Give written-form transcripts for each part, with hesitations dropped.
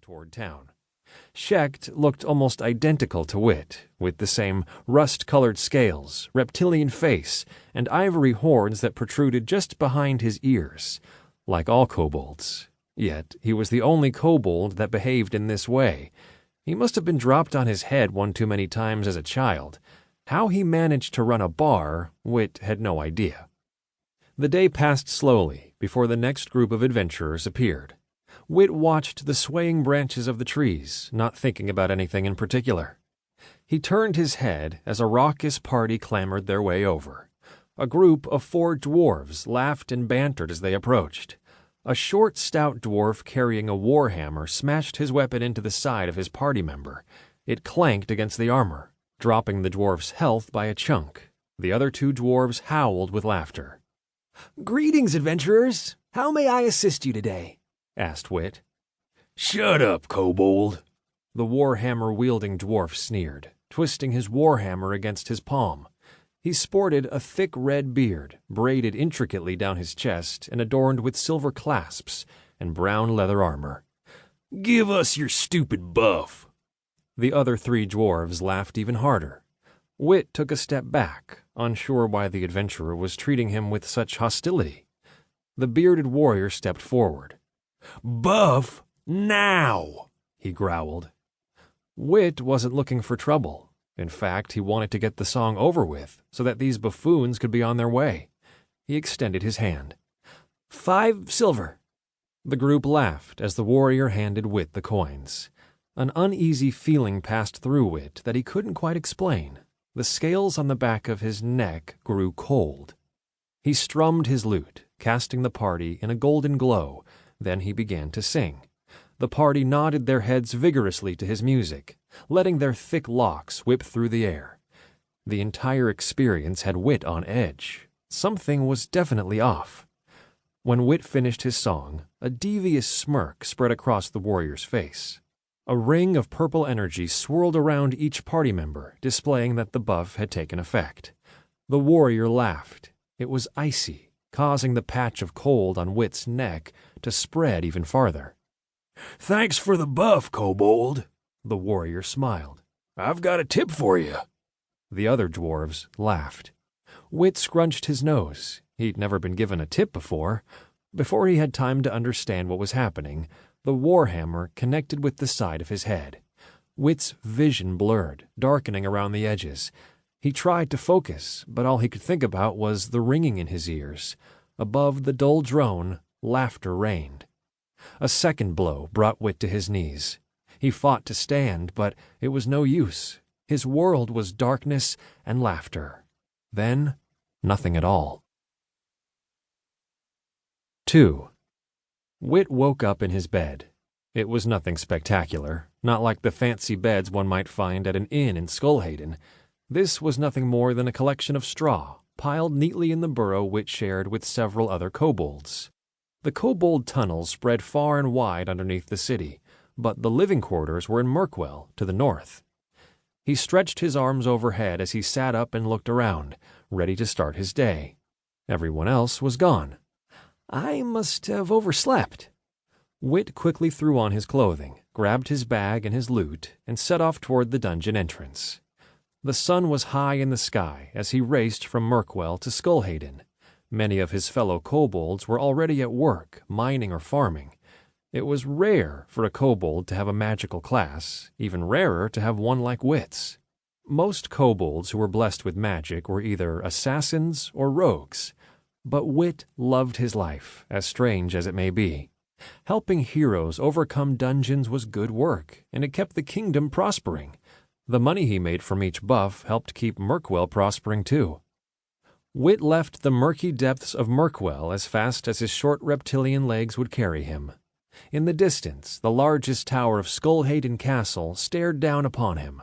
toward town. Shecht looked almost identical to Witt, with the same rust-colored scales, reptilian face, and ivory horns that protruded just behind his ears, like all kobolds. Yet he was the only kobold that behaved in this way. He must have been dropped on his head one too many times as a child. How he managed to run a bar, Witt had no idea. The day passed slowly before the next group of adventurers appeared. Witt watched the swaying branches of the trees, not thinking about anything in particular. He turned his head as a raucous party clambered their way over. A group of 4 dwarves laughed and bantered as they approached. A short, stout dwarf carrying a warhammer smashed his weapon into the side of his party member. It clanked against the armor, dropping the dwarf's health by a chunk. The other 2 dwarves howled with laughter. "Greetings, adventurers! How may I assist you today?" asked Witt. "Shut up, Kobold," the warhammer-wielding dwarf sneered, twisting his warhammer against his palm. He sported a thick red beard, braided intricately down his chest and adorned with silver clasps and brown leather armor. "Give us your stupid buff." The other 3 dwarves laughed even harder. Witt took a step back, unsure why the adventurer was treating him with such hostility. The bearded warrior stepped forward. "Buff now," he growled. Witt wasn't looking for trouble. In fact, he wanted to get the song over with so that these buffoons could be on their way. He extended his hand. 5 silver. The group laughed as the warrior handed Witt the coins. An uneasy feeling passed through Witt that he couldn't quite explain. The scales on the back of his neck grew cold. He strummed his lute, casting the party in a golden glow. Then he began to sing. The party nodded their heads vigorously to his music, letting their thick locks whip through the air. The entire experience had Witt on edge. Something was definitely off. When Witt finished his song, a devious smirk spread across the warrior's face. A ring of purple energy swirled around each party member, displaying that the buff had taken effect. The warrior laughed. It was icy, causing the patch of cold on Witt's neck to spread even farther. "Thanks for the buff, Kobold," the warrior smiled. "I've got a tip for you." The other dwarves laughed. Witt scrunched his nose. He'd never been given a tip before. Before he had time to understand what was happening, the warhammer connected with the side of his head. Witt's vision blurred, darkening around the edges. He tried to focus, but all he could think about was the ringing in his ears. Above the dull drone, laughter reigned. A second blow brought Witt to his knees. He fought to stand, but it was no use. His world was darkness and laughter. Then, nothing at all. 2. Witt woke up in his bed. It was nothing spectacular, not like the fancy beds one might find at an inn in Skullhaven. This was nothing more than a collection of straw, piled neatly in the burrow Witt shared with several other kobolds. The kobold tunnels spread far and wide underneath the city, but the living quarters were in Mirkwell, to the north. He stretched his arms overhead as he sat up and looked around, ready to start his day. Everyone else was gone. I must have overslept. Witt quickly threw on his clothing, grabbed his bag and his lute, and set off toward the dungeon entrance. The sun was high in the sky as he raced from Mirkwell to Skullhaven. Many of his fellow kobolds were already at work, mining or farming. It was rare for a kobold to have a magical class, even rarer to have one like Witt's. Most kobolds who were blessed with magic were either assassins or rogues. But Witt loved his life, as strange as it may be. Helping heroes overcome dungeons was good work, and it kept the kingdom prospering. The money he made from each buff helped keep Mirkwell prospering too. Witt left the murky depths of Mirkwell as fast as his short reptilian legs would carry him. In the distance, the largest tower of Skullhaven Castle stared down upon him.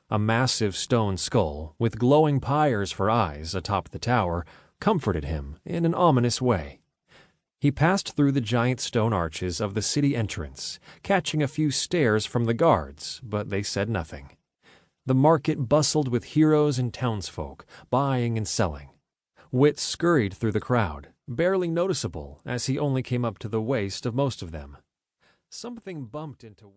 A massive stone skull, with glowing pyres for eyes atop the tower, comforted him in an ominous way. He passed through the giant stone arches of the city entrance, catching a few stares from the guards, but they said nothing. The market bustled with heroes and townsfolk, buying and selling. Witt scurried through the crowd, barely noticeable as he only came up to the waist of most of them. Something bumped into Witt.